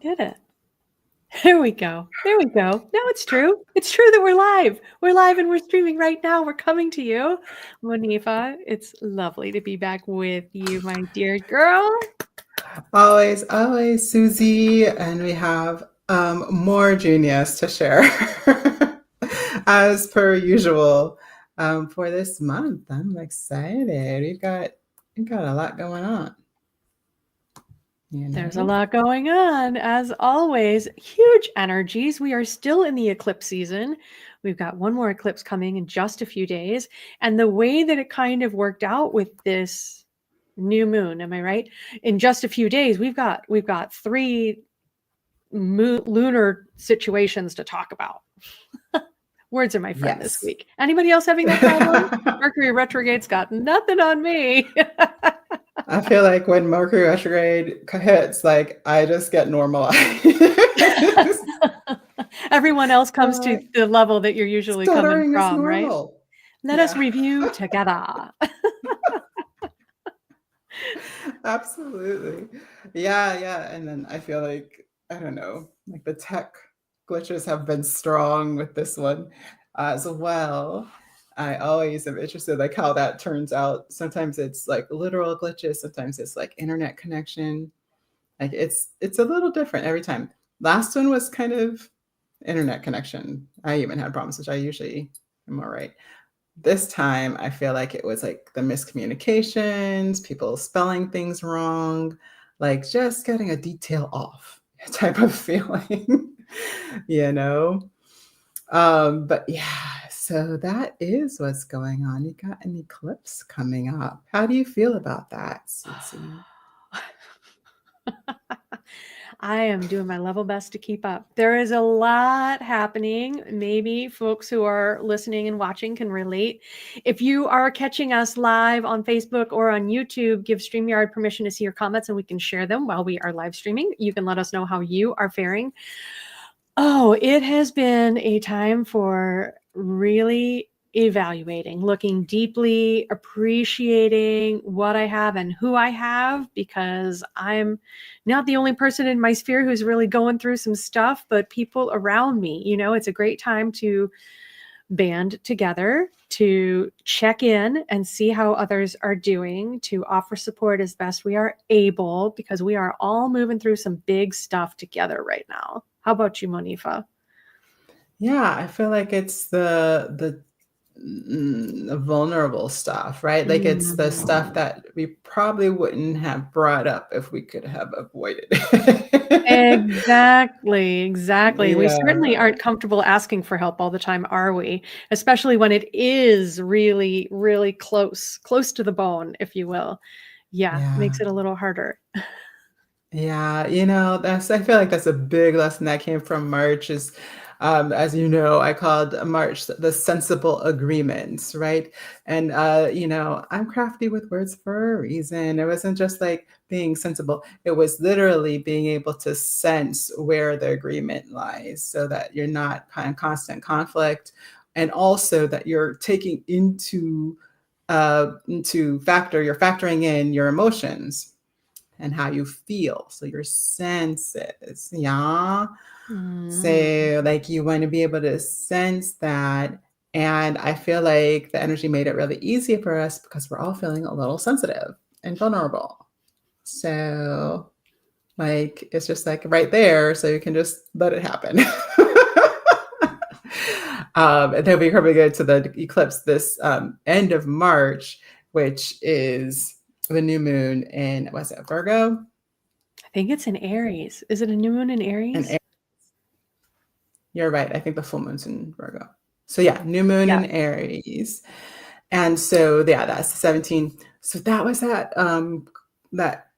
did it. There we go. There we go. No, it's true. It's true that we're live. We're live and we're streaming right now. We're coming to you. Monifa, it's lovely to be back with you, my dear girl. Always, always, Susie. And we have more genius to share as per usual for this month. I'm excited. We've got a lot going on. There's a lot going on, as always. Huge energies. We are still in the eclipse season. We've got one more eclipse coming in just a few days. And the way that it kind of worked out with this new moon, am I right? In just a few days, we've got three lunar situations to talk about. Words are my friend this week. Anybody else having that problem? Mercury retrograde's got nothing on me. I feel like when Mercury retrograde hits, like I just get normalized. Everyone else comes to the level that you're usually coming from, right? Let us review together. Absolutely. Yeah. And then I feel like, I don't know, like the tech glitches have been strong with this one as well. I always am interested like how that turns out. Sometimes it's like literal glitches, sometimes it's like internet connection. Like it's a little different every time. Last one was kind of internet connection. I even had problems, which I usually am all right. This time I feel like it was like the miscommunications, people spelling things wrong, like just getting a detail off type of feeling, you know? But yeah, so that is what's going on. You got an eclipse coming up. How do you feel about that, Susie? I am doing my level best to keep up. There is a lot happening. Maybe folks who are listening and watching can relate. If you are catching us live on Facebook or on YouTube, give StreamYard permission to see your comments and we can share them while we are live streaming. You can let us know how you are faring. Oh, it has been a time for really evaluating, looking deeply, appreciating what I have and who I have, because I'm not the only person in my sphere who's really going through some stuff, but people around me. You know, it's a great time to band together, to check in and see how others are doing, to offer support as best we are able, because we are all moving through some big stuff together right now. How about you, Monifa? Yeah, I feel like it's the vulnerable stuff, right? Like it's the stuff that we probably wouldn't have brought up if we could have avoided it. Exactly. We Yeah. certainly aren't comfortable asking for help all the time, are we? Especially when it is really, really close to the bone, if you will. Yeah. Makes it a little harder. Yeah, I feel like that's a big lesson that came from March is, as you know, I called March the sensible agreements, right? And, I'm crafty with words for a reason. It wasn't just like being sensible. It was literally being able to sense where the agreement lies so that you're not in constant conflict. And also that you're taking you're factoring in your emotions and how you feel. So your senses, yeah. So like you want to be able to sense that. And I feel like the energy made it really easy for us because we're all feeling a little sensitive and vulnerable. So like it's just like right there, so you can just let it happen. And then we probably go to the eclipse this end of March, which is the new moon in, what's it, Virgo? I think it's in Aries. Is it a new moon in Aries? You're right. I think the full moon's in Virgo. So yeah, new moon in Aries. And so yeah, that's 17. So that was that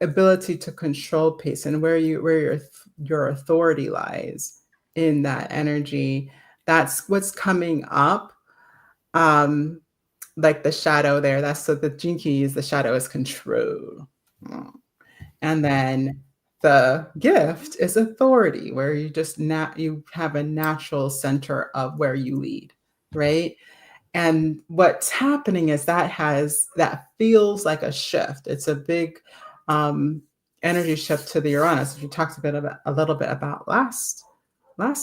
ability to control pace and where your authority lies in that energy. That's what's coming up. Like the shadow there. That's so the gene key is the shadow is control. And then the gift is authority, where you just you have a natural center of where you lead, right? And what's happening is that feels like a shift. It's a big energy shift to the Uranus, which we talked a little bit about last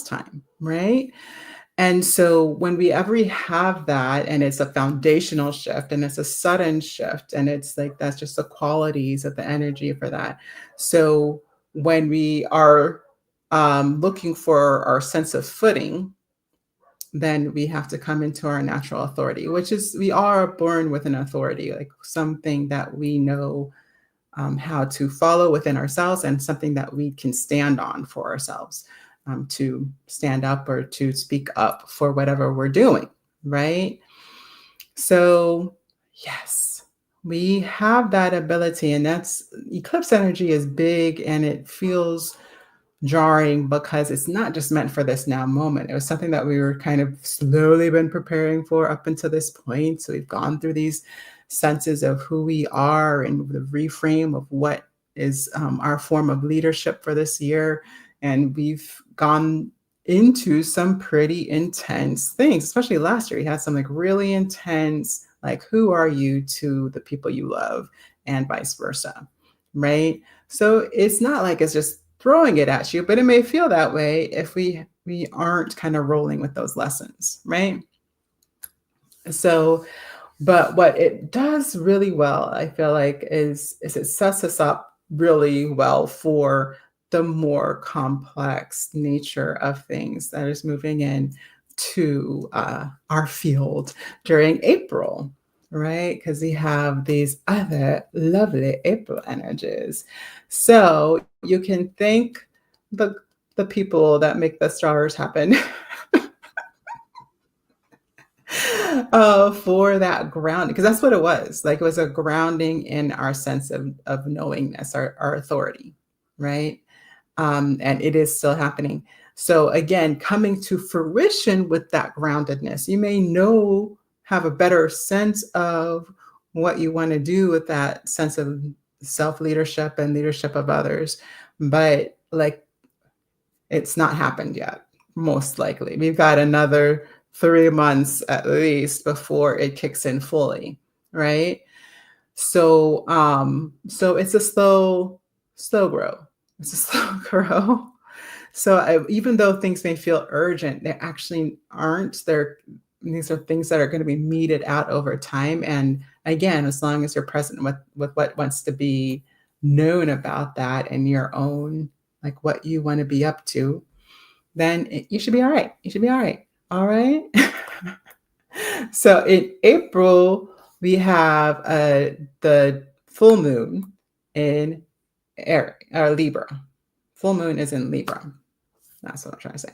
time, right? And so whenever we have that, and it's a foundational shift and it's a sudden shift, and it's like that's just the qualities of the energy for that. So when we are looking for our sense of footing, then we have to come into our natural authority, which is we are born with an authority, like something that we know how to follow within ourselves, and something that we can stand on for ourselves, to stand up or to speak up for whatever we're doing, right? So, yes, we have that ability, and that's eclipse energy is big, and it feels jarring because it's not just meant for this now moment. It was something that we were kind of slowly been preparing for up until this point. So we've gone through these senses of who we are and the reframe of what is our form of leadership for this year. And we've gone into some pretty intense things, especially last year. We had some like really intense, like, who are you to the people you love, and vice versa, right? So it's not like it's just throwing it at you, but it may feel that way if we aren't kind of rolling with those lessons, right? So, but what it does really well, I feel like, is it sets us up really well for the more complex nature of things that is moving in to our field during April, right? Because we have these other lovely April energies. So you can thank the people that make the stars happen for that grounding, because that's what it was. Like, it was a grounding in our sense of knowingness, our authority, right? And it is still happening. So again, coming to fruition with that groundedness, you may have a better sense of what you want to do with that sense of self-leadership and leadership of others, but like, it's not happened yet. Most likely we've got another 3 months at least before it kicks in fully, right? So so it's a slow grow. It's a slow grow. So even though things may feel urgent, they actually aren't. These are things that are going to be meted out over time. And again, as long as you're present with what wants to be known about that and your own, like what you want to be up to, then you should be all right. You should be all right. All right. So in April, we have the full moon in Libra. Full moon is in Libra. That's what I'm trying to say.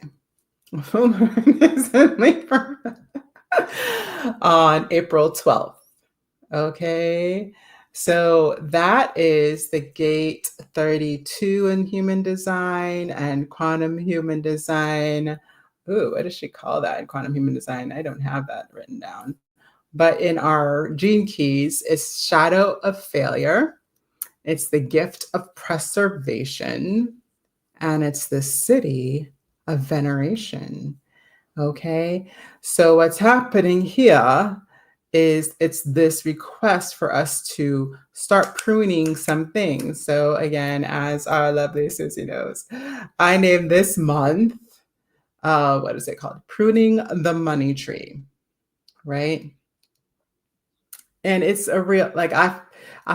Full moon is in Libra on April 12th. Okay. So that is the gate 32 in human design and quantum human design. Ooh, what does she call that in quantum human design? I don't have that written down. But in our gene keys, it's shadow of failure. It's the gift of preservation. And it's the city of veneration. Okay. So what's happening here is it's this request for us to start pruning some things. So again, as our lovely Susie knows, I named this month, what is it called? Pruning the Money Tree, right? And it's a real, like, I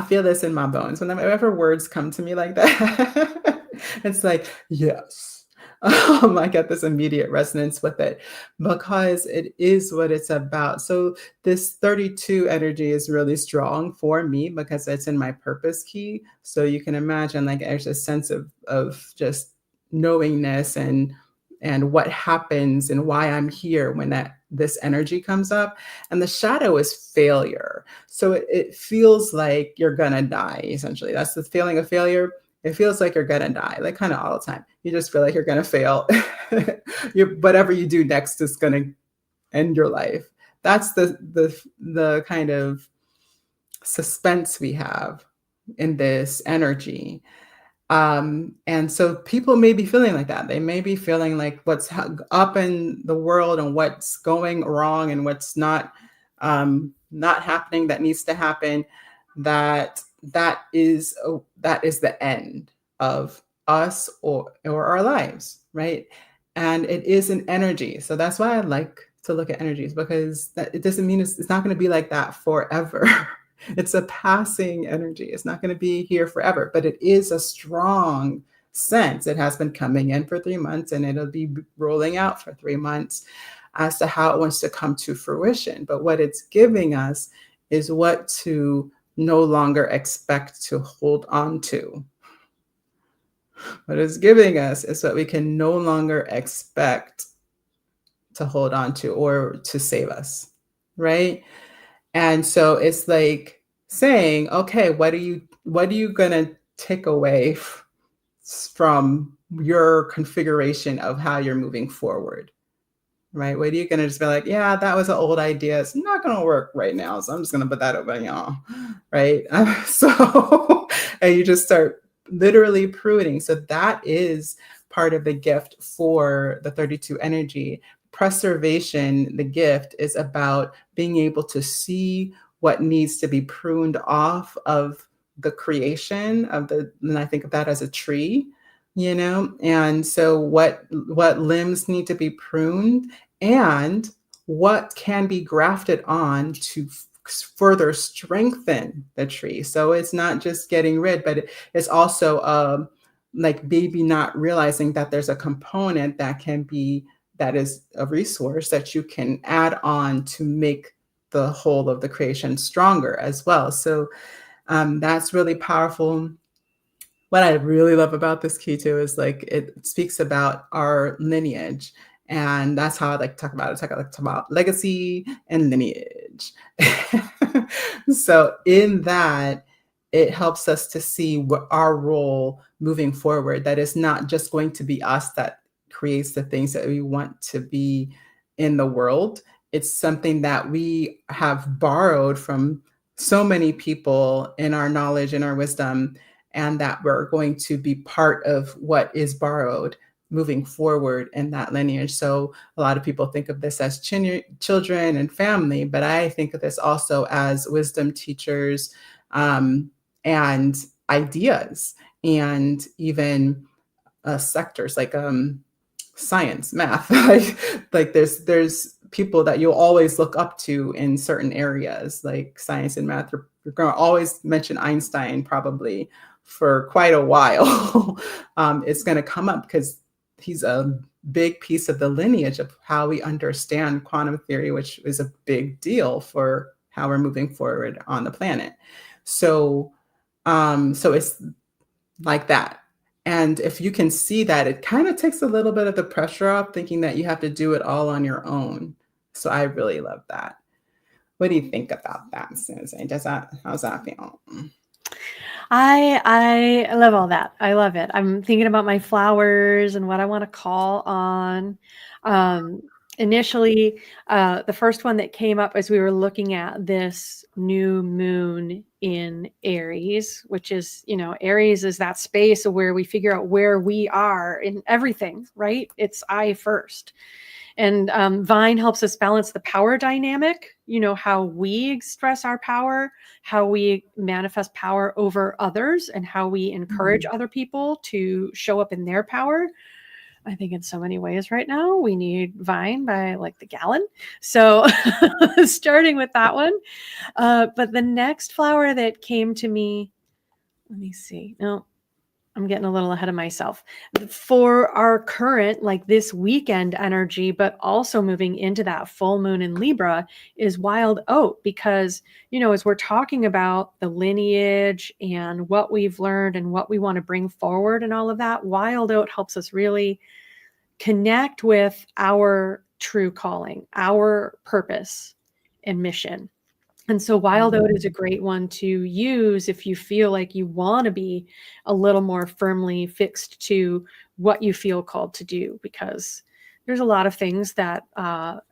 feel this in my bones. Whenever words come to me like that, it's like, yes. I get this immediate resonance with it because it is what it's about. So this 32 energy is really strong for me because it's in my purpose key. So you can imagine, like, there's a sense of just knowingness and what happens and why I'm here when this energy comes up. And the shadow is failure. So it feels like you're gonna die, essentially. That's the feeling of failure. It feels like you're gonna die, like kind of all the time. You just feel like you're gonna fail. Whatever you do next is gonna end your life. That's the kind of suspense we have in this energy. And so people may be feeling like that. They may be feeling like what's up in the world and what's going wrong and what's not happening that needs to happen, that that is the end of us or our lives, right? And it is an energy. So that's why I like to look at energies, because it doesn't mean it's not going to be like that forever. It's a passing energy. It's not going to be here forever, but it is a strong sense. It has been coming in for 3 months, and it'll be rolling out for 3 months as to how it wants to come to fruition. But what it's giving us is what to no longer expect to hold on to. What it's giving us is what we can no longer expect to hold on to or to save us, right? And so it's like saying, okay, what are you going to take away from your configuration of how you're moving forward? Right? What are you going to just be like, yeah, that was an old idea. It's not going to work right now. So I'm just going to put that over y'all. Right? So, and you just start literally pruning. So that is part of the gift for the 32 energy. Preservation, the gift is about being able to see what needs to be pruned off of the creation and I think of that as a tree, and so what limbs need to be pruned and what can be grafted on to further strengthen the tree. So it's not just getting rid, but it's also like maybe not realizing that there's a component that is a resource that you can add on to make the whole of the creation stronger as well. So that's really powerful. What I really love about this key too is like it speaks about our lineage. And that's how I like to talk about it. I like to talk about legacy and lineage. So in that, it helps us to see what our role moving forward, that it's not just going to be us that creates the things that we want to be in the world. It's something that we have borrowed from so many people in our knowledge and our wisdom, and that we're going to be part of what is borrowed moving forward in that lineage. So a lot of people think of this as children and family, but I think of this also as wisdom teachers and ideas, and even sectors like science, math. like there's people that you'll always look up to in certain areas like science and math. You're going to always mention Einstein probably for quite a while. It's going to come up because he's a big piece of the lineage of how we understand quantum theory, which is a big deal for how we're moving forward on the planet. So it's like that. And if you can see that, it kind of takes a little bit of the pressure off thinking that you have to do it all on your own. So I really love that. What do you think about that, Susan? How's that feel? I love all that. I love it. I'm thinking about my flowers and what I want to call on. Initially, the first one that came up as we were looking at this new moon in Aries, which is, Aries is that space where we figure out where we are in everything, right? It's I first. And Vine helps us balance the power dynamic, how we express our power, how we manifest power over others, and how we encourage other people to show up in their power. I think in so many ways right now, we need Vine by like the gallon. So starting with that one. But the next flower that came to me, let me see. No, I'm getting a little ahead of myself. For our current, like this weekend energy, but also moving into that full moon in Libra is wild oat, because, as we're talking about the lineage and what we've learned and what we want to bring forward and all of that, wild oat helps us really connect with our true calling, our purpose and mission. And so wild oat is a great one to use if you feel like you want to be a little more firmly fixed to what you feel called to do, because there's a lot of things that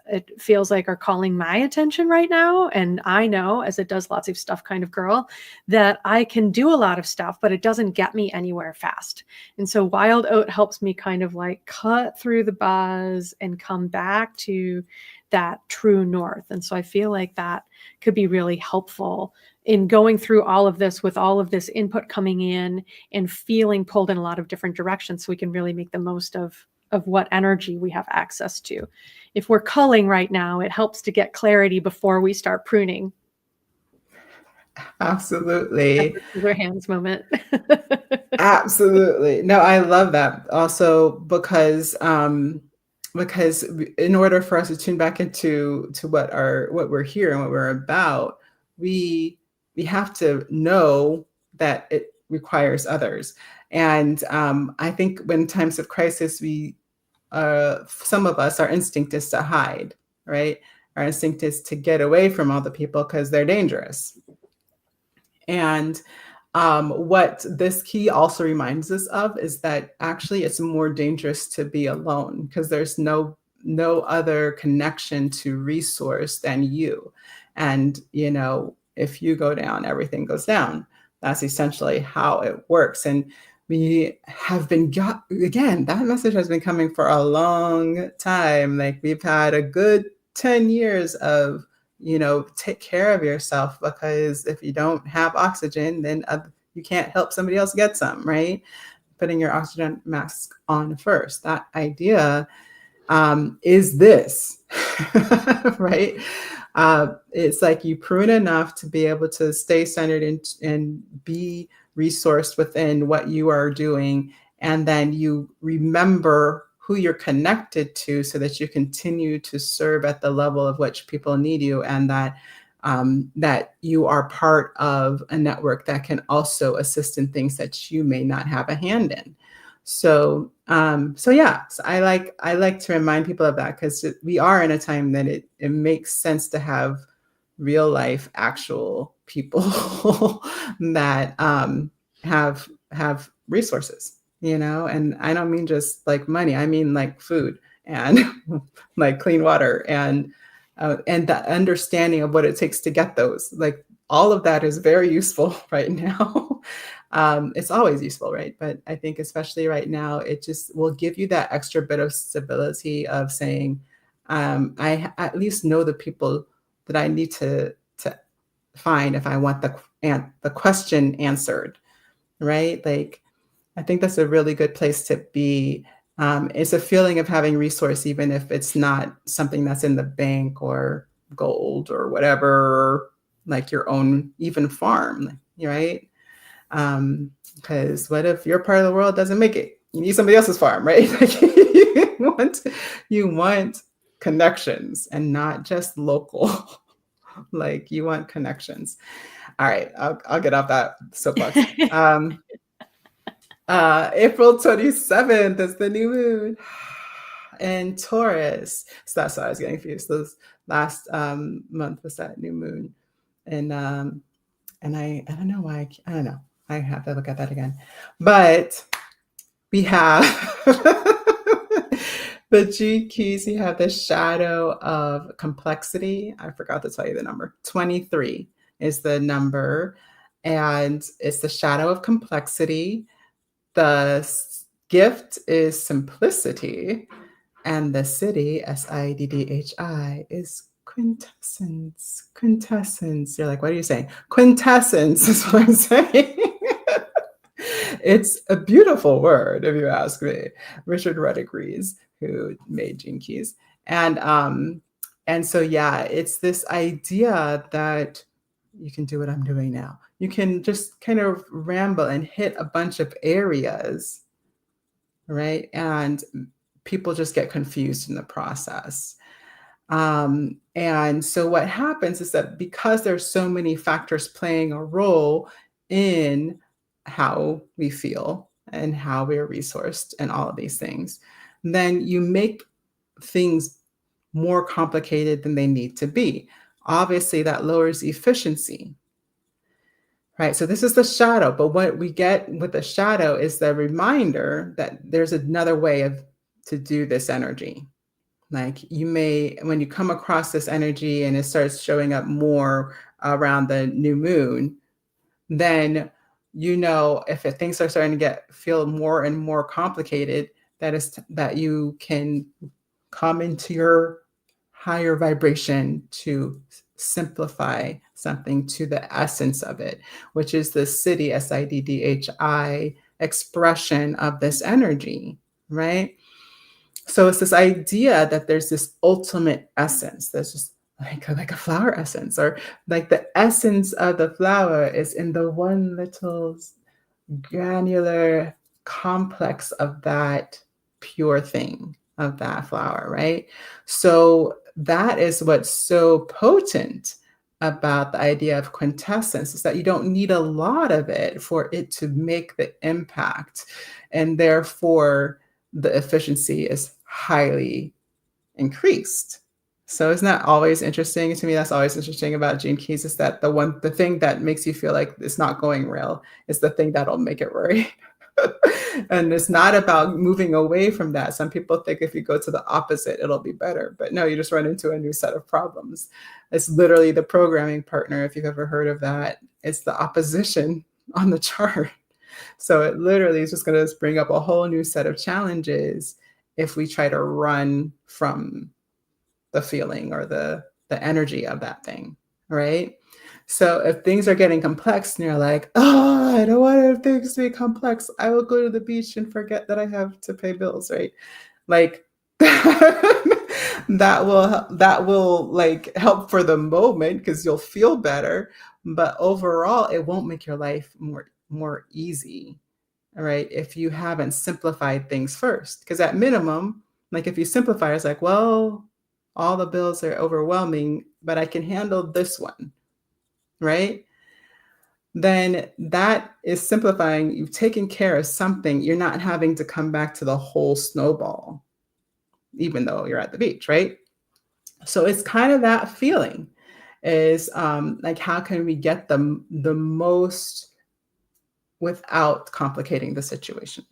it feels like are calling my attention right now. And I know, as a does lots of stuff kind of girl, that I can do a lot of stuff, but it doesn't get me anywhere fast. And so wild oat helps me kind of like cut through the buzz and come back to that true north. And so I feel like that could be really helpful in going through all of this with all of this input coming in and feeling pulled in a lot of different directions, so we can really make the most of what energy we have access to. If we're culling right now, it helps to get clarity before we start pruning. Absolutely. Their hands moment. Absolutely. No, I love that. Also because in order for us to tune back into what we're here and what we're about, we have to know that it requires others. And I think when times of crisis, some of us, our instinct is to hide, right? Our instinct is to get away from all the people because they're dangerous. And what this key also reminds us of is that actually it's more dangerous to be alone because there's no other connection to resource than you. And, if you go down, everything goes down. That's essentially how it works. And we have been, again, that message has been coming for a long time. Like we've had a good 10 years of, take care of yourself, because if you don't have oxygen, then you can't help somebody else get some, right? Putting your oxygen mask on first. That idea is this, right? It's like you prune enough to be able to stay centered and be resourced within what you are doing. And then you remember who you're connected to so that you continue to serve at the level of which people need you, and that you are part of a network that can also assist in things that you may not have a hand in. So yeah, so I like to remind people of that, because we are in a time that it makes sense to have real life, actual people that have resources, and I don't mean just like money. I mean like food and like clean water and the understanding of what it takes to get those. Like all of that is very useful right now. It's always useful, right? But I think especially right now, it just will give you that extra bit of stability of saying, I at least know the people that I need to find if I want the question answered, right? Like, I think that's a really good place to be. It's a feeling of having resource, even if it's not something that's in the bank or gold or whatever, like your own even farm, right? Because what if your part of the world doesn't make it? You need somebody else's farm, right? Like you want connections and not just local. Like you want connections. All right, I'll get off that soapbox. April 27th is the new moon in Taurus. So that's why I was getting confused. This last month was that new moon. And I don't know why. I don't know. I have to look at that again. But we have the G keys. You have the shadow of complexity. I forgot to tell you the number. 23 is the number. And it's the shadow of complexity. The gift is simplicity. And the city, SIDDHI, is quintessence. Quintessence. You're like, what are you saying? Quintessence is what I'm saying. It's a beautiful word, if you ask me. Richard Rudd agrees, who made Gene Keys. And so, yeah, it's this idea that you can do what I'm doing now. You can just kind of ramble and hit a bunch of areas, right? And people just get confused in the process. And so what happens is that because there's so many factors playing a role in how we feel and how we're resourced and all of these things, then you make things more complicated than they need to be. Obviously, that lowers efficiency, right? So this is the shadow, but what we get with the shadow is the reminder that there's another way to do this energy. Like you may, when you come across this energy and it starts showing up more around the new moon, then if things are starting to feel more and more complicated, that you can come into your higher vibration to simplify something to the essence of it, which is the Siddhi, Siddhi expression of this energy, right? So it's this idea that there's this ultimate essence. There's just like a flower essence, or like the essence of the flower is in the one little granular complex of that pure thing, of that flower, right? So that is what's so potent about the idea of quintessence, is that you don't need a lot of it for it to make the impact. And therefore, the efficiency is highly increased. So isn't that always interesting to me? That's always interesting about Gene Keys, is that the thing that makes you feel like it's not going real is the thing that'll make it right. And it's not about moving away from that. Some people think if you go to the opposite, it'll be better. But no, you just run into a new set of problems. It's literally the programming partner, if you've ever heard of that. It's the opposition on the chart. So it literally is just going to bring up a whole new set of challenges if we try to run from the feeling or the energy of that thing, right? So if things are getting complex and you're like, oh, I don't want things to be complex, I will go to the beach and forget that I have to pay bills, right? Like that will like help for the moment because you'll feel better, but overall it won't make your life more easy, right? If you haven't simplified things first. Because at minimum, like if you simplify, it's like, well, all the bills are overwhelming, but I can handle this one, right? Then that is simplifying. You've taken care of something. You're not having to come back to the whole snowball, even though you're at the beach, right? So it's kind of that feeling is like, how can we get the most without complicating the situation?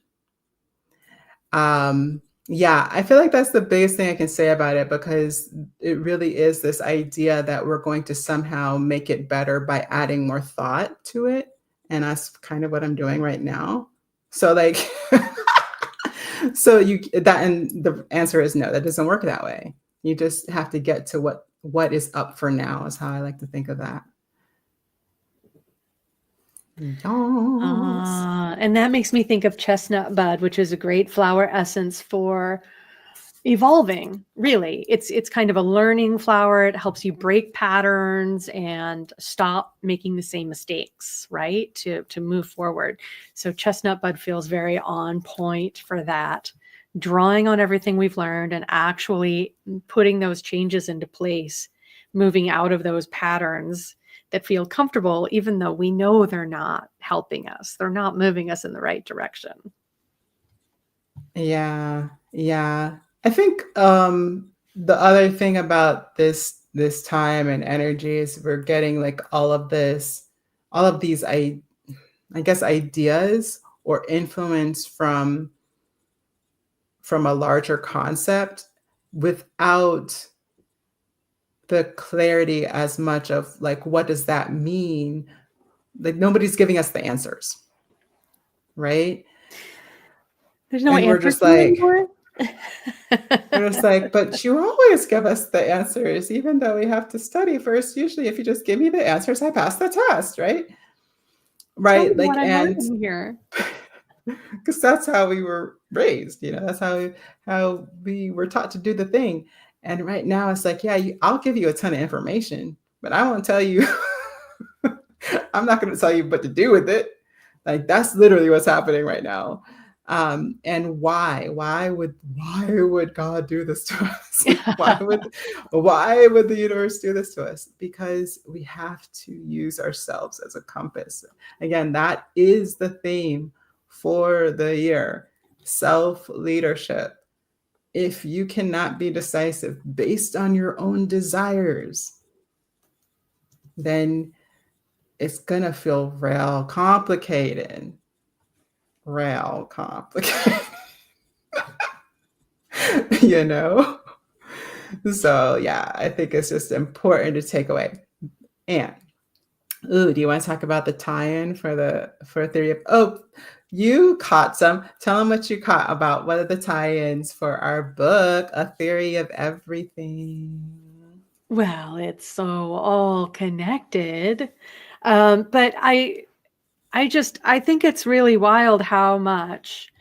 Yeah, I feel like that's the biggest thing I can say about it, because it really is this idea that we're going to somehow make it better by adding more thought to it. And that's kind of what I'm doing right now. So like, and the answer is no, that doesn't work that way. You just have to get to what is up for now, is how I like to think of that. Yes. And that makes me think of chestnut bud, which is a great flower essence for evolving. Really, it's kind of a learning flower. It helps you break patterns and stop making the same mistakes, right? To move forward. So chestnut bud feels very on point for that, drawing on everything we've learned and actually putting those changes into place, moving out of those patterns that feel comfortable, even though we know they're not helping us. They're not moving us in the right direction. Yeah. I think the other thing about this time and energy is we're getting like all of these I guess ideas or influence from a larger concept without the clarity as much of like, what does that mean? Like nobody's giving us the answers, right? There's no And we're answer just to it like, anymore. we're just like, but you always give us the answers, even though we have to study first. Usually, if you just give me the answers, I pass the test, right? Tell me Right. Like, what I'm and learning here. because that's how we were raised, that's how we were taught to do the thing. And right now, it's like, yeah, I'll give you a ton of information, but I won't tell you. I'm not going to tell you what to do with it. Like that's literally what's happening right now. And why would God do this to us? why would the universe do this to us? Because we have to use ourselves as a compass. Again, that is the theme for the year: self-leadership. If you cannot be decisive based on your own desires, then it's gonna feel real complicated. So yeah, I think it's just important to take away. And do you want to talk about the tie-in for theory of, you caught some. Tell them what you caught about what are the tie-ins for our book, A Theory of Everything. Well, it's so all connected. But I think it's really wild how much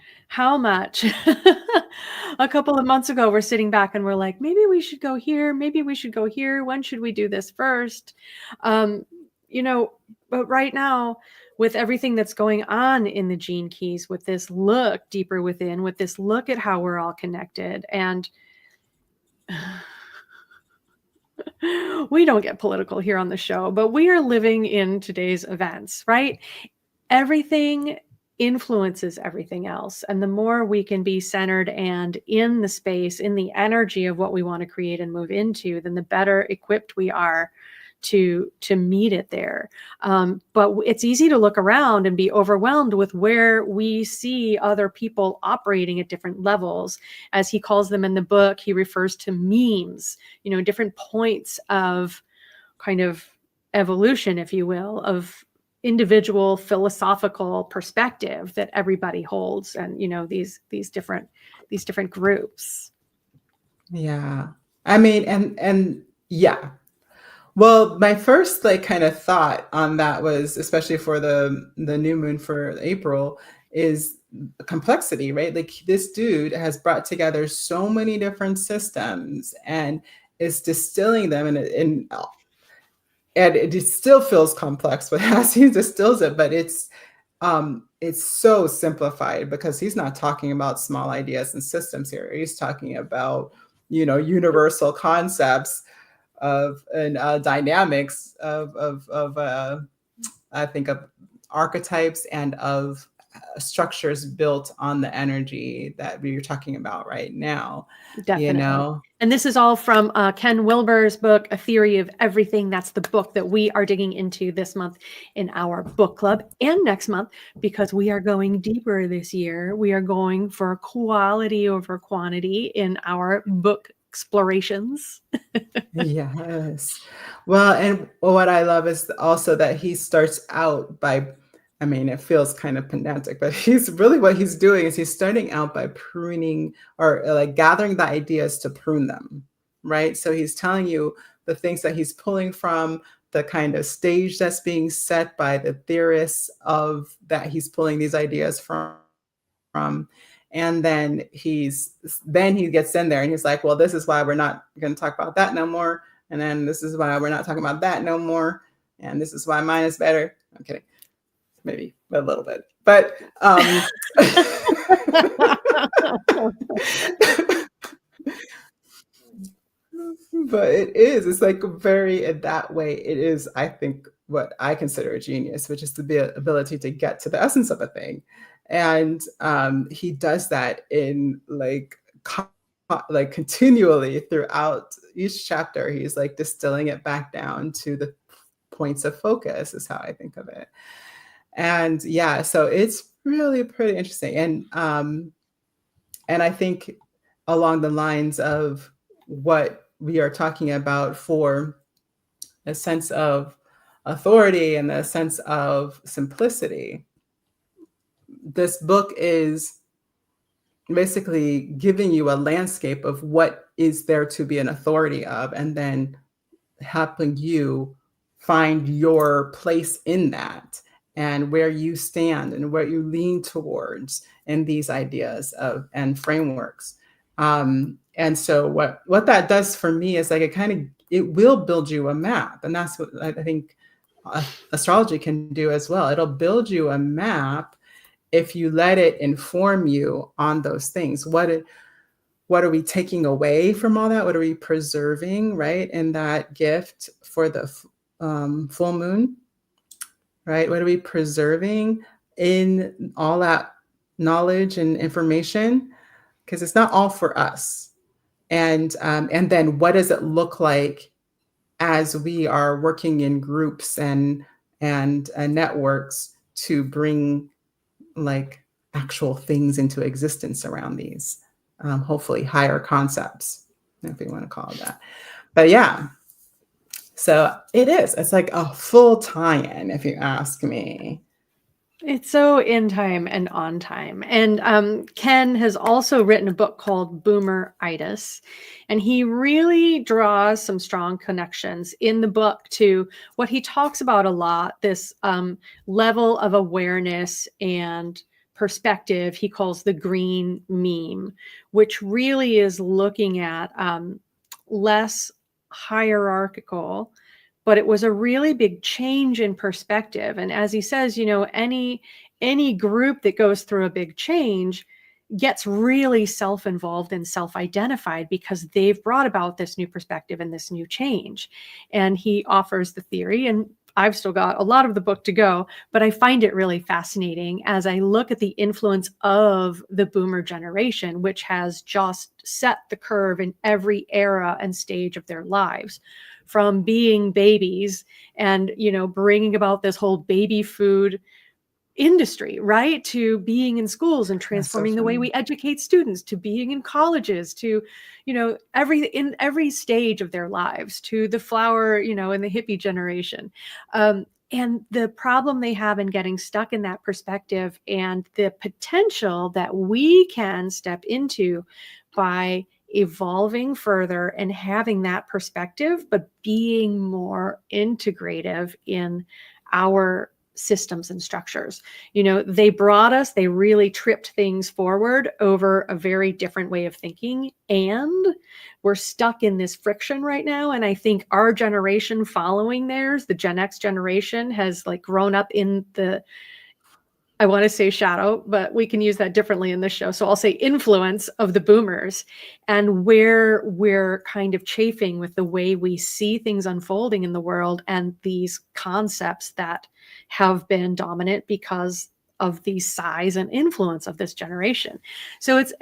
a couple of months ago we're sitting back and we're like, maybe we should go here, maybe we should go here. When should we do this first? Um, you know, but right now, with everything that's going on in the gene keys, with this look deeper within, with this look at how we're all connected, and we don't get political here on the show, but we are living in today's events, right? Everything influences everything else. And the more we can be centered and in the space, in the energy of what we want to create and move into, then the better equipped we are to meet it there. But it's easy to look around and be overwhelmed with where we see other people operating at different levels. As he calls them in the book, he refers to memes, different points of kind of evolution, if you will, of individual philosophical perspective that everybody holds, and these different groups. Yeah. I mean, and yeah. Well, my first like kind of thought on that was, especially for the new moon for April, is complexity, right? Like this dude has brought together so many different systems and is distilling them and it still feels complex, but as he distills it, but it's so simplified because he's not talking about small ideas and systems here. He's talking about, universal concepts and dynamics of I think of archetypes and of structures built on the energy that we are talking about right now. Definitely. And this is all from Ken Wilber's book, A Theory of Everything. That's the book that we are digging into this month in our book club, and next month, because we are going deeper this year. We are going for quality over quantity in our book explorations. Yes. Well, and what I love is also that he starts out by, I mean, it feels kind of pedantic, but he's really what he's doing is he's starting out by pruning or like gathering the ideas to prune them, right? So he's telling you the things that he's pulling from, the kind of stage that's being set by the theorists of that he's pulling these ideas from. And then he gets in there and he's like, well, this is why we're not going to talk about that no more. And then this is why we're not talking about that no more. And this is why mine is better. I'm kidding. Maybe a little bit, but but it's like very in that way. It is, I think, what I consider a genius, which is the ability to get to the essence of a thing. And he does that in like continually throughout each chapter. He's like distilling it back down to the points of focus is how I think of it. And yeah, so it's really pretty interesting. And I think along the lines of what we are talking about for a sense of authority and a sense of simplicity, this book is basically giving you a landscape of what is there to be an authority of, and then helping you find your place in that and where you stand and where you lean towards in these ideas of and frameworks. And so what that does for me is like it will build you a map, and that's what I think astrology can do as well. It'll build you a map if you let it inform you on those things. What are we taking away from all that? What are we preserving, right? In that gift for the full moon, right? What are we preserving in all that knowledge and information? Because it's not all for us. And then what does it look like as we are working in groups and networks to bring like actual things into existence around these, hopefully higher concepts, if you want to call it that. But yeah, so it's like a full tie-in, if you ask me. It's so in time and on time. And Ken has also written a book called Boomeritis. And he really draws some strong connections in the book to what he talks about a lot, this level of awareness and perspective he calls the green meme, which really is looking at less hierarchical, but it was a really big change in perspective. And as he says, any group that goes through a big change gets really self-involved and self-identified because they've brought about this new perspective and this new change. And he offers the theory, and I've still got a lot of the book to go, but I find it really fascinating as I look at the influence of the boomer generation, which has just set the curve in every era and stage of their lives, from being babies and, bringing about this whole baby food industry, right? To being in schools and That's so transforming the way funny. we educate students, to being in colleges, to, in every stage of their lives, to the flower, in the hippie generation. And the problem they have in getting stuck in that perspective, and the potential that we can step into by evolving further and having that perspective, but being more integrative in our systems and structures. They brought us, they really tripped things forward over a very different way of thinking. And we're stuck in this friction right now. And I think our generation following theirs, the Gen X generation, has like grown up in the, I want to say shadow, but we can use that differently in this show. So I'll say influence of the boomers, and where we're kind of chafing with the way we see things unfolding in the world and these concepts that have been dominant because of the size and influence of this generation. So it's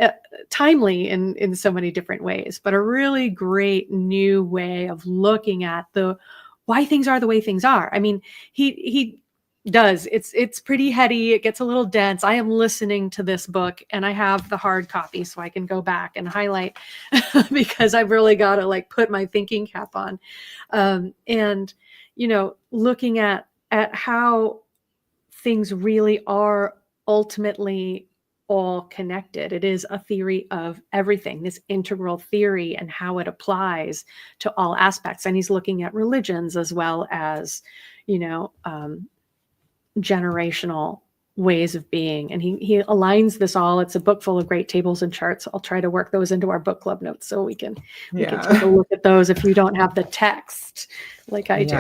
timely in so many different ways, but a really great new way of looking at the why things are the way things are. I mean, he does. It's pretty heady. It gets a little dense. I am listening to this book, and I have the hard copy so I can go back and highlight because I've really got to like put my thinking cap on. And looking at how things really are ultimately all connected. It is a theory of everything, this integral theory, and how it applies to all aspects. And he's looking at religions as well as, generational ways of being. And he aligns this all. It's a book full of great tables and charts. I'll try to work those into our book club notes so we can take a look at those if you don't have the text like I do.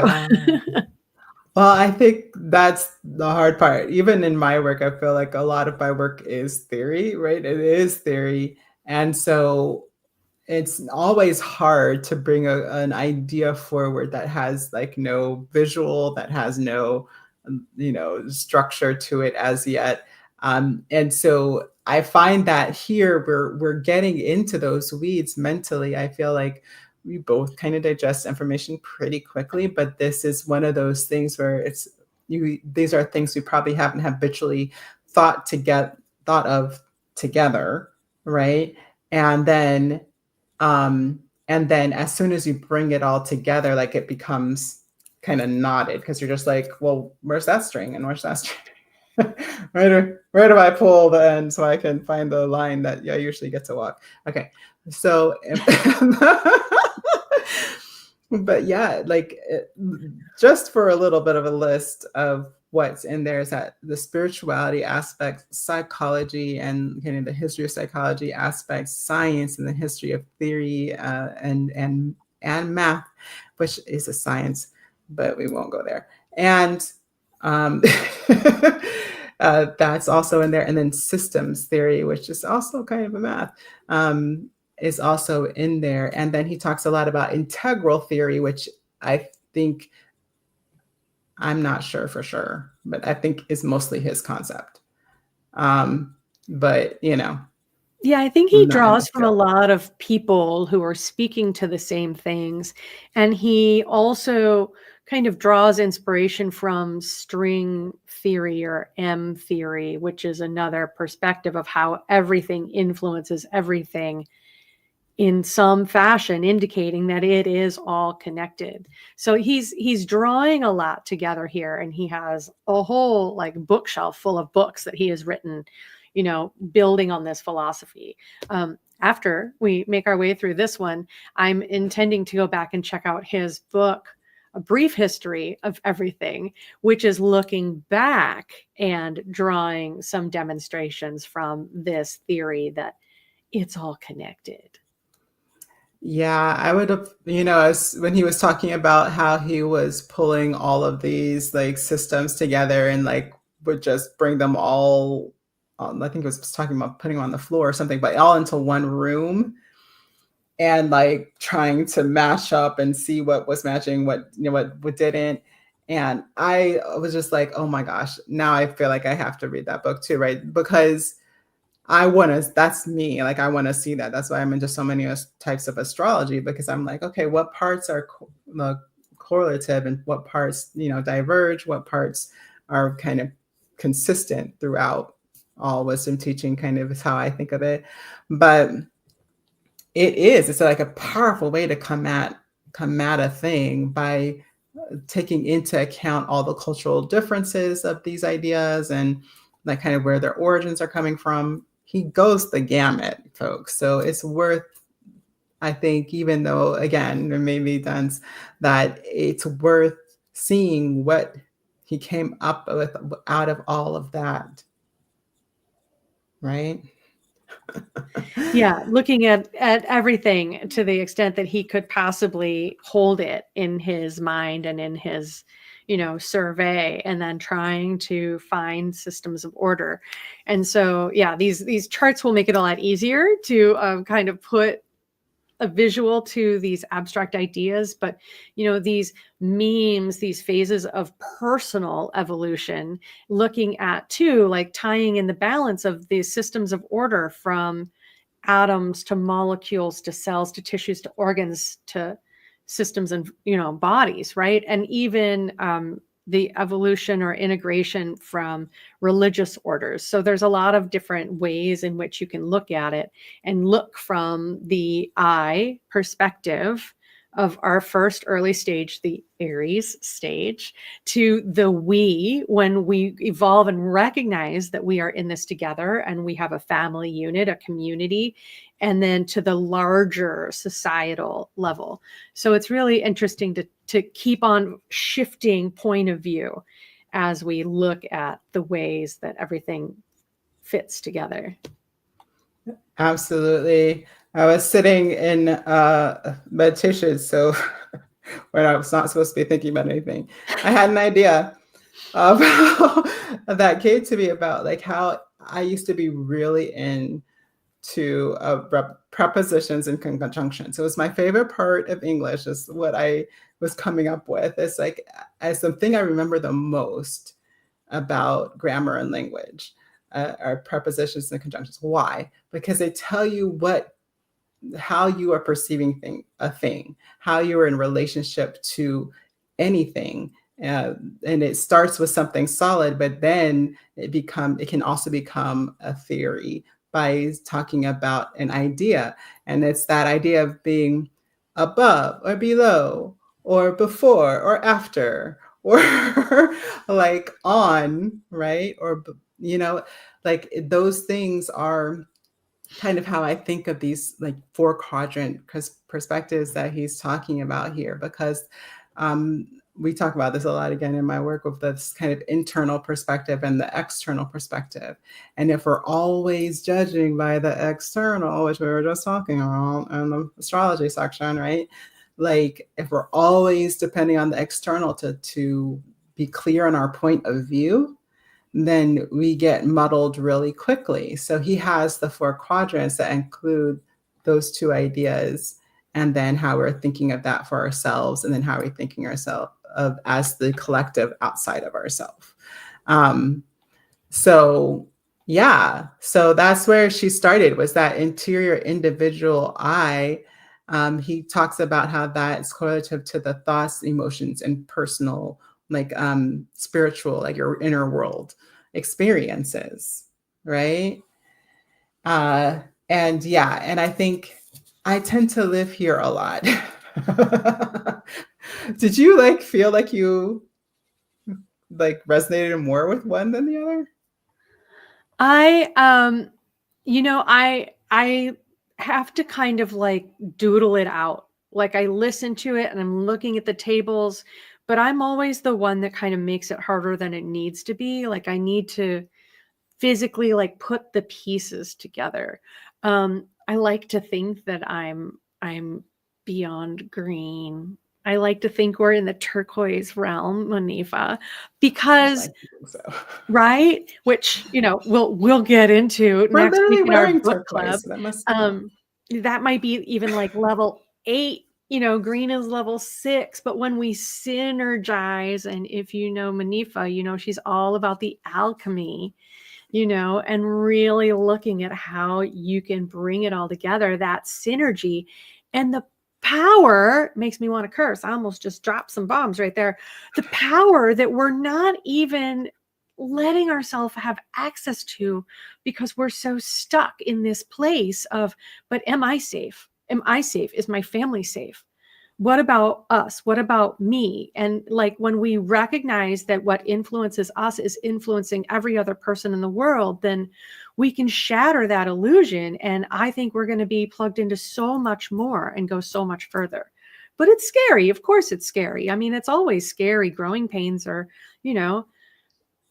Well, I think that's the hard part. Even in my work, I feel like a lot of my work is theory, right? It is theory. And so it's always hard to bring an idea forward that has like no visual, that has no, structure to it as yet. And so I find that here we're getting into those weeds mentally. I feel like we both kind of digest information pretty quickly, but this is one of those things where these are things we probably haven't habitually thought of together, right? And then as soon as you bring it all together, like it becomes kind of knotted because you're just like, well, where's that string and where's that string? where do I pull the end so I can find the line that I usually get to walk? Okay, so but yeah, like just for a little bit of a list of what's in there is that the spirituality aspect, psychology and kind of the history of psychology aspects, science and the history of theory and math, which is a science, but we won't go there. And that's also in there. And then systems theory, which is also kind of a math, is also in there. And then he talks a lot about integral theory, which I think, I'm not sure for sure, but I think is mostly his concept. But yeah, I think he draws from a lot of people who are speaking to the same things. And he also kind of draws inspiration from string theory or M theory, which is another perspective of how everything influences everything in some fashion, indicating that it is all connected. So he's drawing a lot together here, and he has a whole like bookshelf full of books that he has written, building on this philosophy. After we make our way through this one, I'm intending to go back and check out his book, A Brief History of Everything, which is looking back and drawing some demonstrations from this theory that it's all connected. Yeah, I would have, as when he was talking about how he was pulling all of these like systems together and like would just bring them all, I think it was talking about putting them on the floor or something, but all into one room and like trying to mash up and see what was matching, what didn't. And I was just like, oh my gosh, now I feel like I have to read that book too, right? Because that's me. Like, I want to see that. That's why I'm into so many types of astrology, because I'm like, okay, what parts are correlative and what parts, diverge, what parts are kind of consistent throughout all wisdom teaching, kind of is how I think of it. But it's like a powerful way to come at a thing by taking into account all the cultural differences of these ideas and like kind of where their origins are coming from. He goes the gamut, folks. So it's worth, I think, even though, again, there may be times that it's worth seeing what he came up with out of all of that. Right? Yeah, looking at everything to the extent that he could possibly hold it in his mind and in his, survey, and then trying to find systems of order. And so, yeah, these charts will make it a lot easier to kind of put a visual to these abstract ideas. But these memes, these phases of personal evolution, looking at too, like tying in the balance of these systems of order, from atoms to molecules to cells to tissues to organs to systems and bodies, right? And even the evolution or integration from religious orders. So there's a lot of different ways in which you can look at it, and look from the I perspective of our first early stage, the Aries stage, to the we, when we evolve and recognize that we are in this together and we have a family unit, a community, and then to the larger societal level. So it's really interesting to keep on shifting point of view as we look at the ways that everything fits together. Absolutely. I was sitting in meditation, so when I was not supposed to be thinking about anything, I had an idea of that came to me about like how I used to be really into prepositions and conjunctions. It was my favorite part of English, is what I was coming up with. It's like as the thing I remember the most about grammar and language are prepositions and conjunctions. Why? Because they tell you how you are perceiving a thing, how you are in relationship to anything. And it starts with something solid, but then it can also become a theory by talking about an idea. And it's that idea of being above or below or before or after or like on, right? Or, like those things are kind of how I think of these like 4-quadrant perspectives that he's talking about here, because we talk about this a lot again in my work, with this kind of internal perspective and the external perspective. And if we're always judging by the external, which we were just talking about in the astrology section, right? Like if we're always depending on the external to be clear on our point of view, then we get muddled really quickly. So he has the 4 quadrants that include those 2 ideas, and then how we're thinking of that for ourselves, and then how we're thinking ourselves of as the collective outside of ourselves. So yeah, so that's where she started, was that interior individual I. He talks about how that's correlative to the thoughts, emotions, and personal, like spiritual, like your inner world experiences, right? And I think I tend to live here a lot. Did you like feel like you like resonated more with one than the other? I I have to kind of like doodle it out. Like I listen to it and I'm looking at the tables, but I'm always the one that kind of makes it harder than it needs to be. Like I need to physically like put the pieces together. I like to think that I'm beyond green. I like to think we're in the turquoise realm, Monifa, I because like to think so. right? Which, we'll get into We're next week literally in our wearing book club. turquoise, so that must be Um, that might be even like level 8, green is level 6, but when we synergize, and if you know Manifa, she's all about the alchemy, and really looking at how you can bring it all together, that synergy and the power makes me want to curse. I almost just dropped some bombs right there. The power that we're not even letting ourselves have access to because we're so stuck in this place of, but am I safe? Am I safe? Is my family safe? What about us? What about me? And like when we recognize that what influences us is influencing every other person in the world, then we can shatter that illusion. And I think we're going to be plugged into so much more and go so much further. But it's scary. Of course, it's scary. I mean, it's always scary. Growing pains are, you know,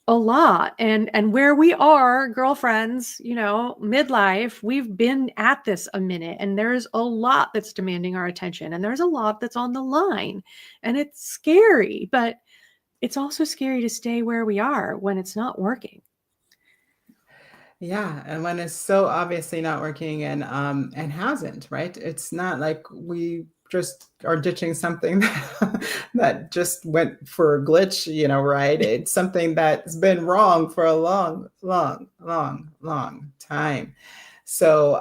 a lot. And where we are, girlfriends, midlife, we've been at this a minute, and there's a lot that's demanding our attention, and there's a lot that's on the line, and it's scary, but it's also scary to stay where we are when it's not working. Yeah, and when it's so obviously not working and hasn't, right? It's not like we just are ditching something that just went for a glitch, right? It's something that's been wrong for a long, long, long, long time. So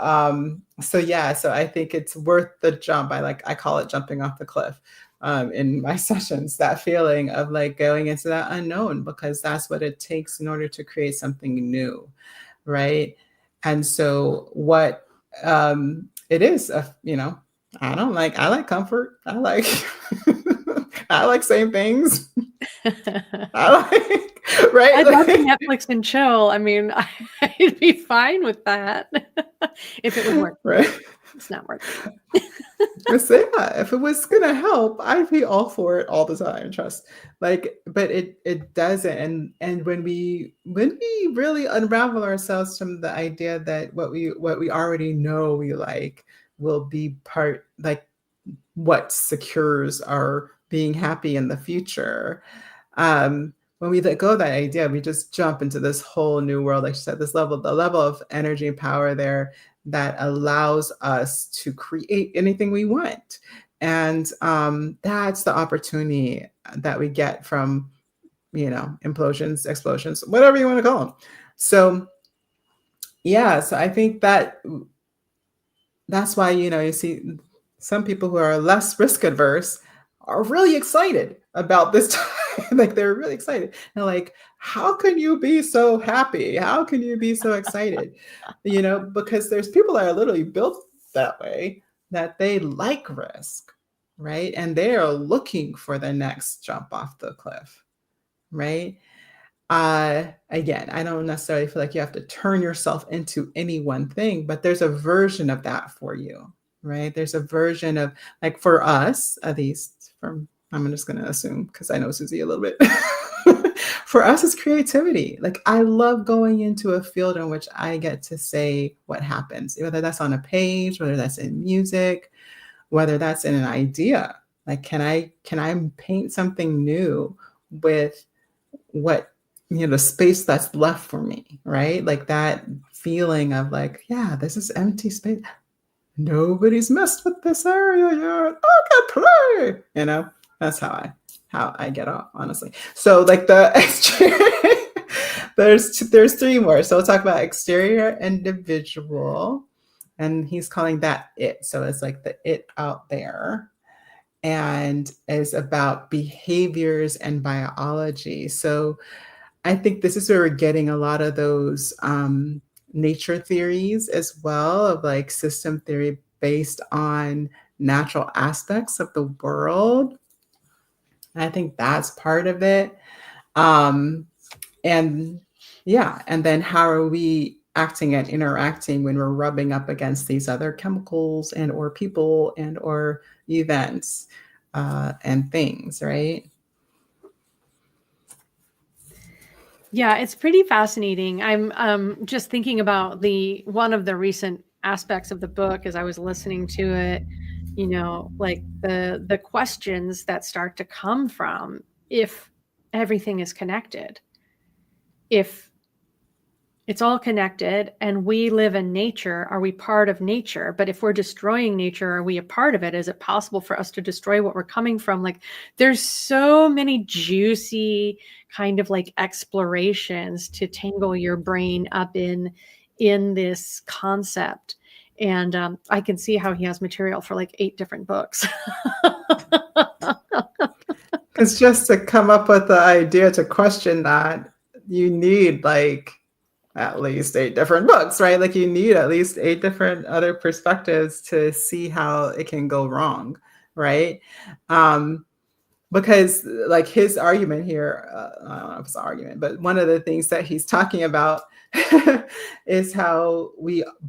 yeah, so I think it's worth the jump. I call it jumping off the cliff in my sessions, that feeling of like going into that unknown, because that's what it takes in order to create something new, right? And so what it is, I like comfort. I like I like saying things. I like right. I'd love to Like, Netflix and chill. I mean, I'd be fine with that if it would work for me. right. It's not working. So yeah, if it was gonna help, I'd be all for it all the time. Trust, but it doesn't. And when we really unravel ourselves from the idea that what we already know we like will be part, like what secures our being happy in the future. When we let go of that idea, we just jump into this whole new world. Like you said, the level of energy and power there that allows us to create anything we want. And that's the opportunity that we get from, implosions, explosions, whatever you want to call them. So, yeah, so I think that's why, you see some people who are less risk adverse are really excited about this time. Like they're really excited. And like, how can you be so happy? How can you be so excited? Because there's people that are literally built that way, that they like risk, right? And they are looking for the next jump off the cliff, right? Again, I don't necessarily feel like you have to turn yourself into any one thing, but there's a version of that for you, right? There's a version of, like, for us, at least I'm just going to assume because I know Susie a little bit. For us, it's creativity. Like, I love going into a field in which I get to say what happens, whether that's on a page, whether that's in music, whether that's in an idea. Like, can I paint something new with what, the space that's left for me, right? Like that feeling of like, yeah, this is empty space. Nobody's messed with this area yet. I can play. That's how I get off, honestly. So like the exterior, there's three more. So we'll talk about exterior, individual, and he's calling that it. So it's like the it out there, and is about behaviors and biology. So I think this is where we're getting a lot of those nature theories as well, of like system theory based on natural aspects of the world. I think that's part of it. Um, and yeah, and then how are we acting and interacting when we're rubbing up against these other chemicals and or people and or events and things, right? Yeah, it's pretty fascinating. I'm just thinking about one of the recent aspects of the book as I was listening to it, like the questions that start to come from if everything is connected. If it's all connected and we live in nature, are we part of nature? But if we're destroying nature, are we a part of it? Is it possible for us to destroy what we're coming from? Like, there's so many juicy kind of like explorations to tangle your brain up in this concept. And I can see how he has material for like 8 different books. Because just to come up with the idea to question that, you need like at least 8 different books, right? Like you need at least 8 different other perspectives to see how it can go wrong, right? Because like his argument here, I don't know if it's an argument, but one of the things that he's talking about is how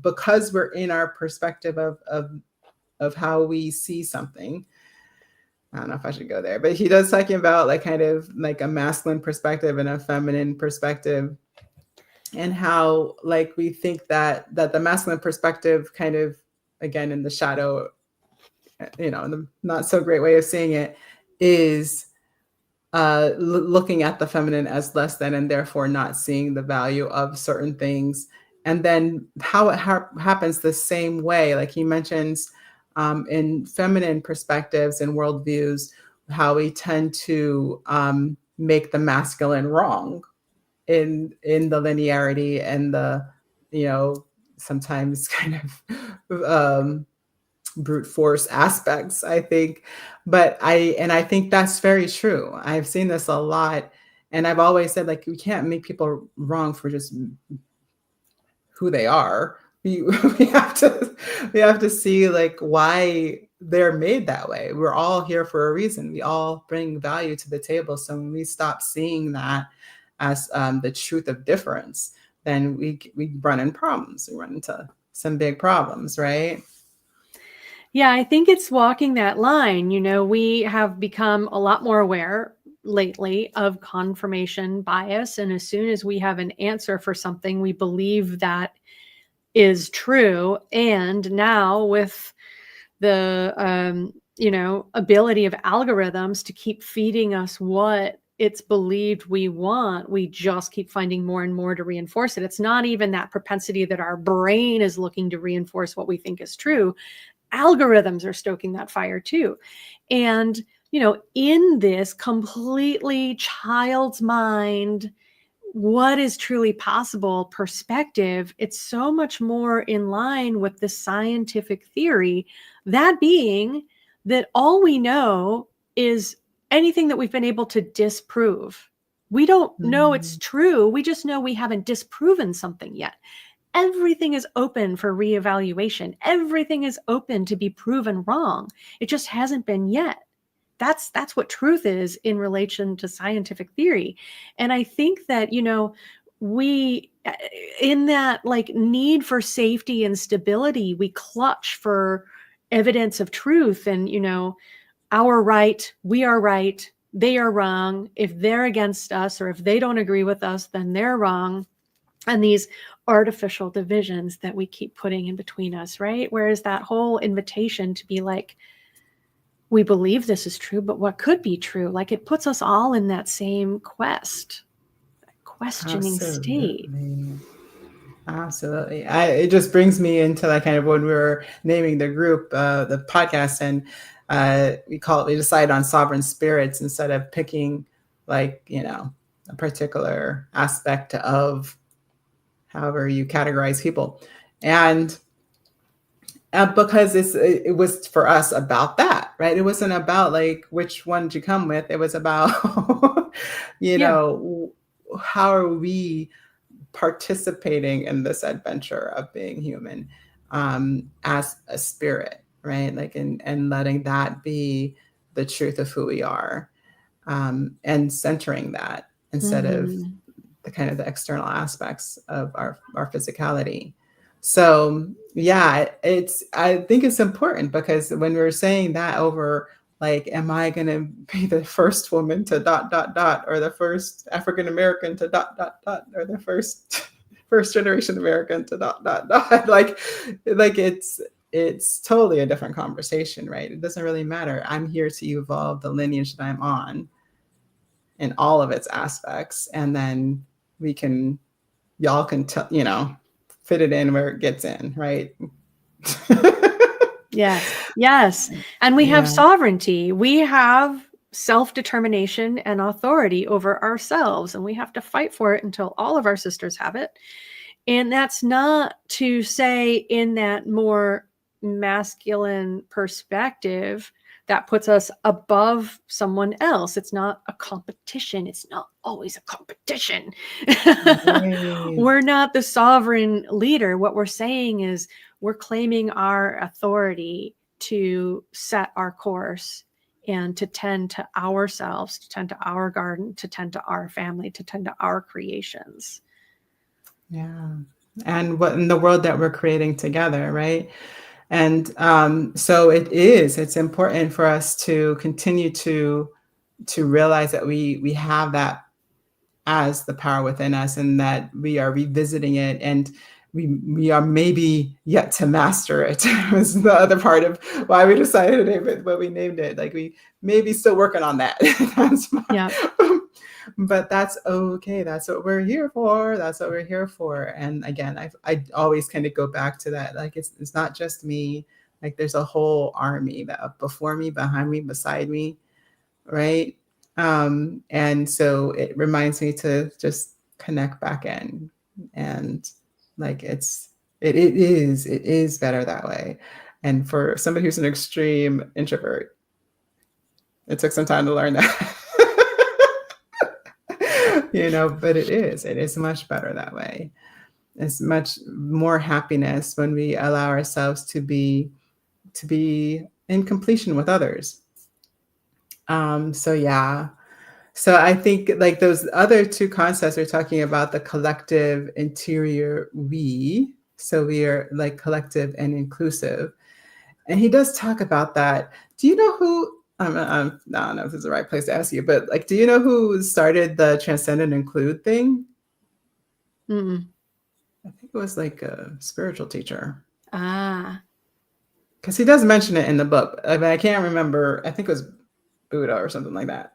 because we're in our perspective of how we see something. I don't know if I should go there, but he does talking about like kind of like a masculine perspective and a feminine perspective, and how like we think that the masculine perspective kind of, again, in the shadow, the not so great way of seeing it is looking at the feminine as less than, and therefore not seeing the value of certain things. And then how it happens the same way, like he mentions in feminine perspectives and worldviews, how we tend to make the masculine wrong in the linearity and the, sometimes kind of brute force aspects, I think. But I think that's very true. I've seen this a lot. And I've always said, like, we can't make people wrong for just who they are. We have to see like why they're made that way. We're all here for a reason. We all bring value to the table. So when we stop seeing that as the truth of difference, then we run into problems. We run into some big problems, right? Yeah, I think it's walking that line. We have become a lot more aware lately of confirmation bias. And as soon as we have an answer for something, we believe that is true. And now with the, ability of algorithms to keep feeding us what it's believed we want, we just keep finding more and more to reinforce it. It's not even that propensity that our brain is looking to reinforce what we think is true. Algorithms are stoking that fire too. And, in this completely child's mind, what is truly possible perspective, it's so much more in line with the scientific theory, that being that all we know is anything that we've been able to disprove. We don't know it's true. We just know we haven't disproven something yet. Everything is open for reevaluation. Everything is open to be proven wrong. It just hasn't been yet. That's what truth is in relation to scientific theory. And I think that, we, in that like need for safety and stability, we clutch for evidence of truth and, our right, we are right, they are wrong. If they're against us or if they don't agree with us, then they're wrong. And these artificial divisions that we keep putting in between us, right? Whereas that whole invitation to be like, we believe this is true, but what could be true? Like it puts us all in that same questioning state. Absolutely. It just brings me into like kind of when we were naming the group, the podcast, and we decided on sovereign spirits instead of picking like, a particular aspect of however you categorize people. And because it was for us about that, right? It wasn't about like which one did you come with. It was about, how are we participating in this adventure of being human? as a spirit, right? Like, and letting that be the truth of who we are, and centering that instead of Mhm. the kind of the external aspects of our physicality. So yeah, I think it's important, because when we're saying that over, like, am I going to be the first woman to ... or the first African American to ... or the first generation American to ... like it's totally a different conversation, right? It doesn't really matter. I'm here to evolve the lineage that I'm on in all of its aspects, and then y'all can fit it in where it gets in, right? Yes. Yes. And we have Yeah. sovereignty. We have self-determination and authority over ourselves, and we have to fight for it until all of our sisters have it. And that's not to say, in that more masculine perspective, that puts us above someone else. It's not a competition. It's not always a competition. Right. We're not the sovereign leader. What we're saying is we're claiming our authority to set our course and to tend to ourselves, to tend to our garden, to tend to our family, to tend to our creations. Yeah. And what in the world that we're creating together, right? And so it's important for us to continue to realize that we have that as the power within us, and that we are revisiting it, and we are maybe yet to master it. Was the other part of why we decided to name it what we named it. Like, we may be still working on that. Yeah. But that's okay. That's what we're here for. That's what we're here for. And again, I always kind of go back to that. Like, it's not just me. Like, there's a whole army that before me, behind me, beside me, right? And so it reminds me to just connect back in, and like it is better that way. And for somebody who's an extreme introvert, it took some time to learn that. But it is much better that way. It's much more happiness when we allow ourselves to be in completion with others. So yeah. So I think, like, those other two concepts are talking about the collective interior we. So we are like collective and inclusive. And he does talk about that. Do you know who, I don't know if this is the right place to ask you, but like, do you know who started the transcend and include thing? Mm-mm. I think it was like a spiritual teacher. Ah. Because he does mention it in the book. I mean, I can't remember. I think it was Buddha or something like that.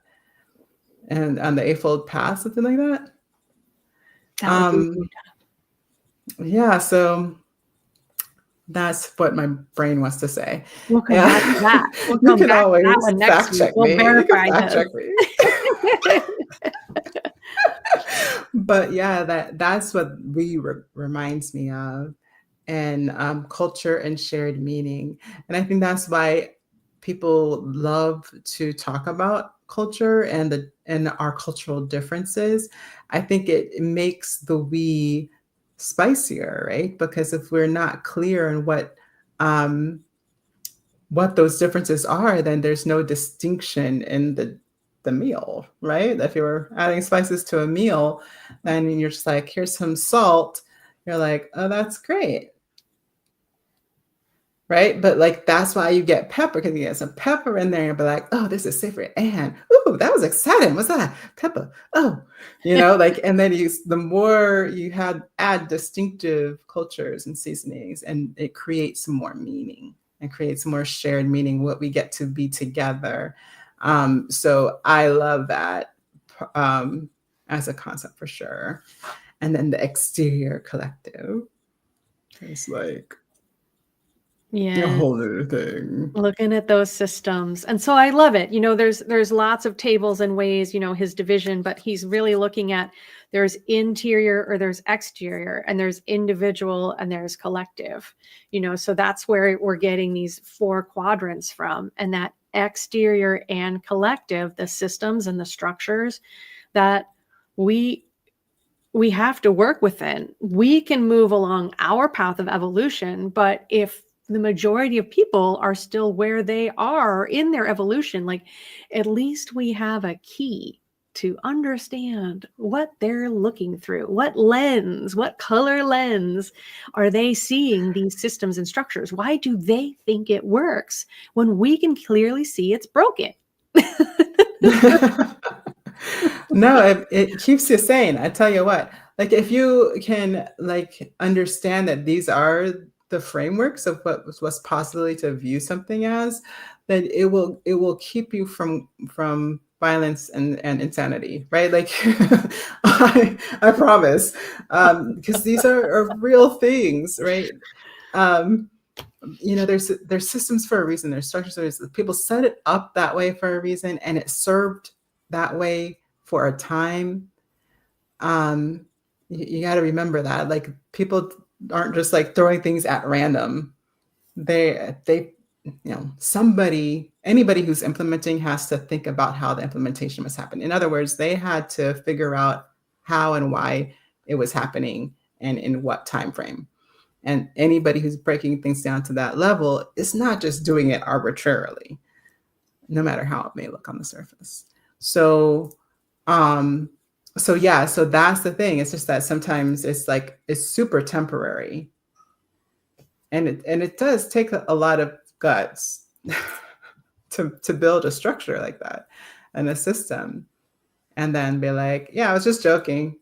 And on the Eightfold Path, something like that. That would be rude. Yeah, so that's what my brain wants to say. We'll come Yeah. back to that. We'll You come can back to that always one next fact week. check We'll me. You can verify fact this. check me. But yeah, that's what reminds me of, and culture and shared meaning. And I think that's why people love to talk about culture and our cultural differences. I think it makes the we spicier, right? Because if we're not clear on what those differences are, then there's no distinction in the meal, right? If you're adding spices to a meal, then you're just like, here's some salt. You're like, oh, that's great. Right? But like, that's why you get pepper, because you get some pepper in there and be like, oh, this is savory. And ooh, that was exciting. What's that? Pepper. Oh, like, and then the more you add distinctive cultures and seasonings, and it creates some more meaning and creates more shared meaning, what we get to be together. So I love that as a concept for sure. And then the exterior collective is like a Yeah. whole other thing. Looking at those systems. And so I love it. There's lots of tables and ways, his division, but he's really looking at, there's interior or there's exterior, and there's individual and there's collective. So that's where we're getting these 4 quadrants from, and that exterior and collective, the systems and the structures that we we have to work within. We can move along our path of evolution, but if the majority of people are still where they are in their evolution, like, at least we have a key to understand what they're looking through. What lens, what color lens are they seeing these systems and structures? Why do they think it works when we can clearly see it's broken? No, it keeps you sane. I tell you what, like if you can like understand that these are the frameworks of what's possibly to view something as, then it will keep you from violence and insanity, right? Like I promise, because these are real things, right? Um, there's systems for a reason. There's structures for a reason. People set it up that way for a reason, and it served that way for a time. You got to remember that, like, people aren't just like throwing things at random. They anybody who's implementing has to think about how the implementation was happening. In other words, they had to figure out how and why it was happening and in what time frame. And anybody who's breaking things down to that level is not just doing it arbitrarily, no matter how it may look on the surface. So that's the thing. It's just that sometimes it's super temporary. And it does take a lot of guts to build a structure like that and a system, and then be like, yeah, I was just joking.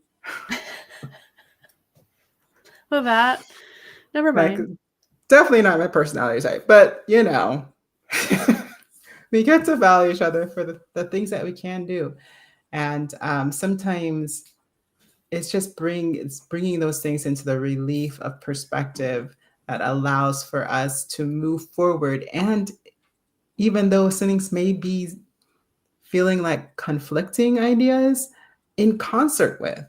Well, that, never mind. Like, definitely not my personality type, but we get to value each other for the things that we can do. And sometimes it's just bringing those things into the relief of perspective that allows for us to move forward. And even though some things may be feeling like conflicting ideas, in concert with,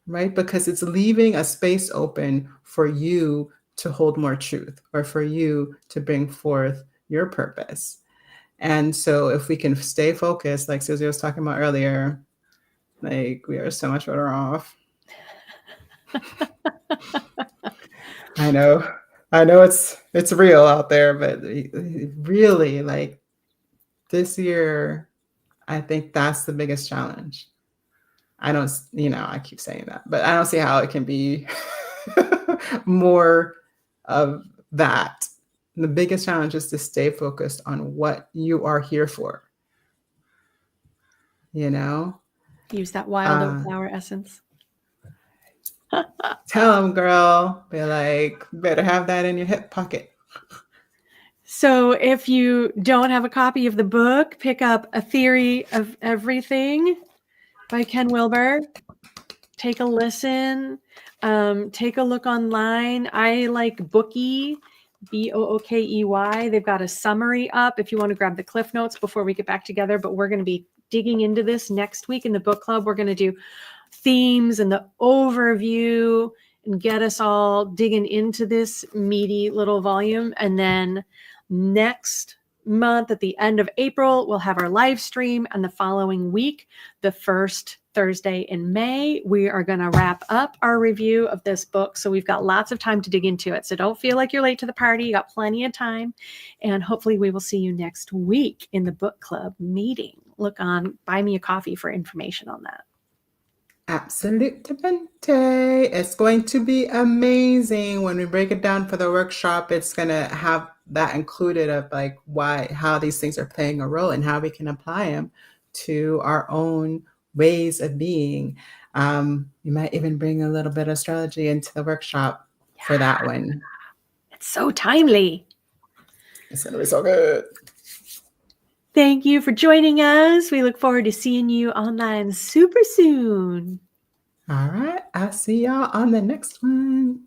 right? Because it's leaving a space open for you to hold more truth, or for you to bring forth your purpose. And so if we can stay focused, like Susie was talking about earlier, like, we are so much better off. I know it's real out there, but really, like, this year, I think that's the biggest challenge. I keep saying that, but I don't see how it can be more of that. The biggest challenge is to stay focused on what you are here for. Use that wild oat flower essence. Tell them, girl. Be like, better have that in your hip pocket. So if you don't have a copy of the book, pick up A Theory of Everything by Ken Wilber. Take a listen. Take a look online. I like Bookey, Bookey. They've got a summary up if you want to grab the Cliff Notes before we get back together. But we're going to be digging into this next week in the book club. We're going to do themes and the overview and get us all digging into this meaty little volume. And then next month, at the end of April, we'll have our live stream. And the following week, the first Thursday in May, we are going to wrap up our review of this book. So we've got lots of time to dig into it. So don't feel like you're late to the party. You got plenty of time. And hopefully we will see you next week in the book club meeting. Look on Buy Me a Coffee for information on that. Absolutamente. It's going to be amazing. When we break it down for the workshop, it's going to have that included of like how these things are playing a role and how we can apply them to our own ways of being. You might even bring a little bit of astrology into the workshop for that one. It's so timely. It's going to be so good. Thank you for joining us. We look forward to seeing you online super soon. All right. I'll see y'all on the next one.